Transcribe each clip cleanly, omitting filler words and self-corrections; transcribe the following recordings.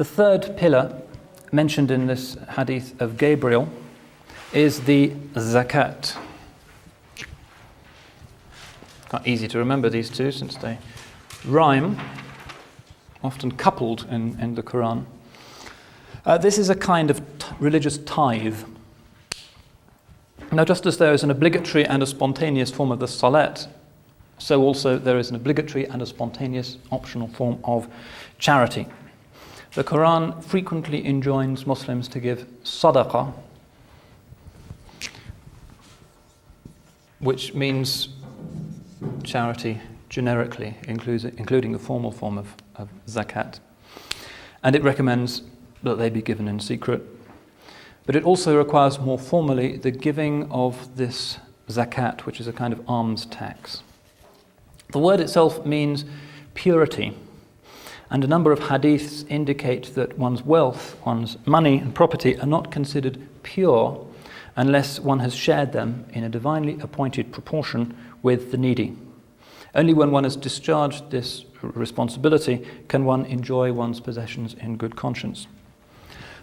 The third pillar mentioned in this hadith of Gabriel is the zakat. Quite easy to remember these two since they rhyme, often coupled in the Quran. This is a kind of religious tithe. Now, just as there is an obligatory and a spontaneous form of the salat, so also there is an obligatory and a spontaneous optional form of charity. The Quran frequently enjoins Muslims to give sadaqah, which means charity generically, including the formal form of zakat. And it recommends that they be given in secret. But it also requires more formally the giving of this zakat, which is a kind of alms tax. The word itself means purity, and a number of hadiths indicate that one's wealth, one's money and property are not considered pure unless one has shared them in a divinely appointed proportion with the needy. Only when one has discharged this responsibility can one enjoy one's possessions in good conscience.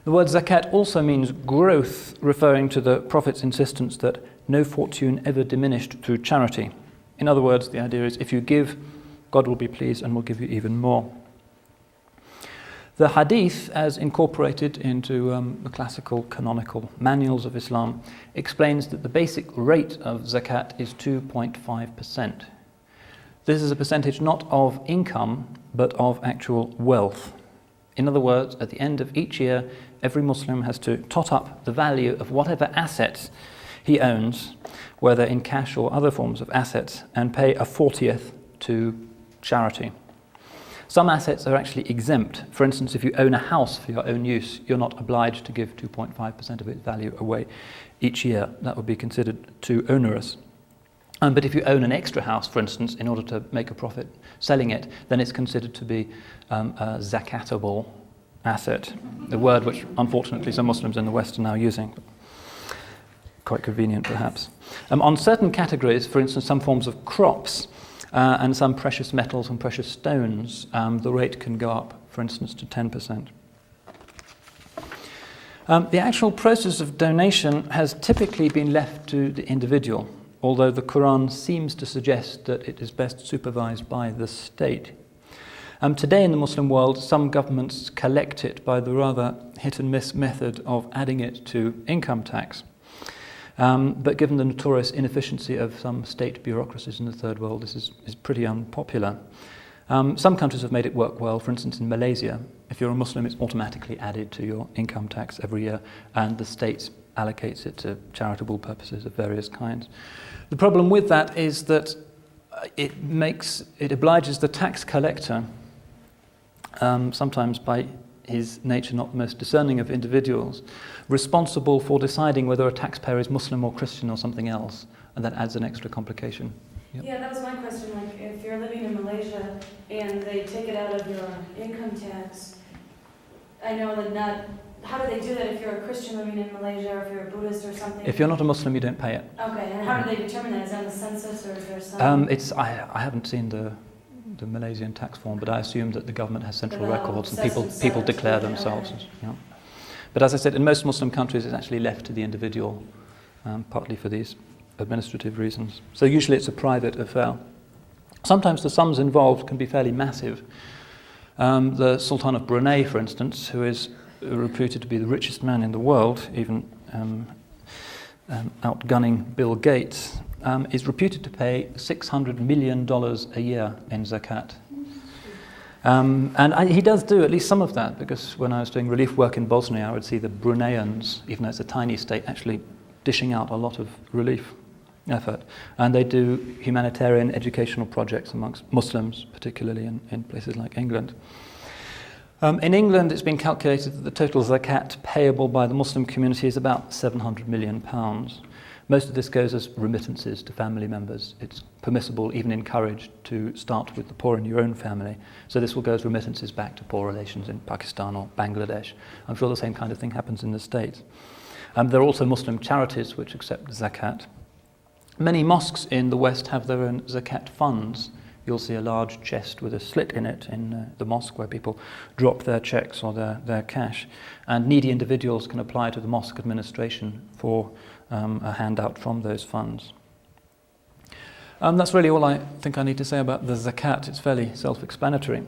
The word zakat also means growth, referring to the Prophet's insistence that no fortune ever diminished through charity. In other words, the idea is if you give, God will be pleased and will give you even more. The hadith, as incorporated into the classical canonical manuals of Islam, explains that the basic rate of zakat is 2.5%. This is a percentage not of income, but of actual wealth. In other words, at the end of each year, every Muslim has to tot up the value of whatever assets he owns, whether in cash or other forms of assets, and pay a 40th to charity. Some assets are actually exempt. For instance, if you own a house for your own use, you're not obliged to give 2.5% of its value away each year. That would be considered too onerous. But if you own an extra house, for instance, in order to make a profit selling it, then it's considered to be a zakatable asset, a word which unfortunately some Muslims in the West are now using. Quite convenient, perhaps. On certain categories, for instance, some forms of crops, and some precious metals and precious stones, the rate can go up, for instance, to 10%. The actual process of donation has typically been left to the individual, although the Quran seems to suggest that it is best supervised by the state. Today in the Muslim world, some governments collect it by the rather hit-and-miss method of adding it to income tax. But given the notorious inefficiency of some state bureaucracies in the third world, this is pretty unpopular. Some countries have made it work well. For instance, in Malaysia, if you're a Muslim, it's automatically added to your income tax every year, and the state allocates it to charitable purposes of various kinds. The problem with that is that it obliges the tax collector, sometimes by his nature not the most discerning of individuals, responsible for deciding whether a taxpayer is Muslim or Christian or something else, and that adds an extra complication. Yep. Yeah, that was my question. Like, if you're living in Malaysia and they take it out of your income tax, I know that not. How do they do that if you're a Christian living in Malaysia, or if you're a Buddhist or something? If you're not a Muslim, you don't pay it. Okay, and how do they determine that? Is that the census, or is there some? I haven't seen the Malaysian tax form, but I assume that the government has central records and people declare themselves. Okay. Yeah. But as I said, in most Muslim countries, it's actually left to the individual, partly for these administrative reasons. So usually it's a private affair. Sometimes the sums involved can be fairly massive. The Sultan of Brunei, for instance, who is reputed to be the richest man in the world, even outgunning Bill Gates, is reputed to pay $600 million a year in zakat. And he does do at least some of that, because when I was doing relief work in Bosnia, I would see the Bruneians, even though it's a tiny state, actually dishing out a lot of relief effort. And they do humanitarian educational projects amongst Muslims, particularly in places like England. In England, it's been calculated that the total zakat payable by the Muslim community is about £700 million. Most of this goes as remittances to family members. It's permissible, even encouraged, to start with the poor in your own family. So this will go as remittances back to poor relations in Pakistan or Bangladesh. I'm sure the same kind of thing happens in the States. There are also Muslim charities which accept zakat. Many mosques in the West have their own zakat funds, you'll see a large chest with a slit in it in the mosque where people drop their checks or their cash. And needy individuals can apply to the mosque administration for a handout from those funds. That's really all I think I need to say about the zakat. It's fairly self-explanatory.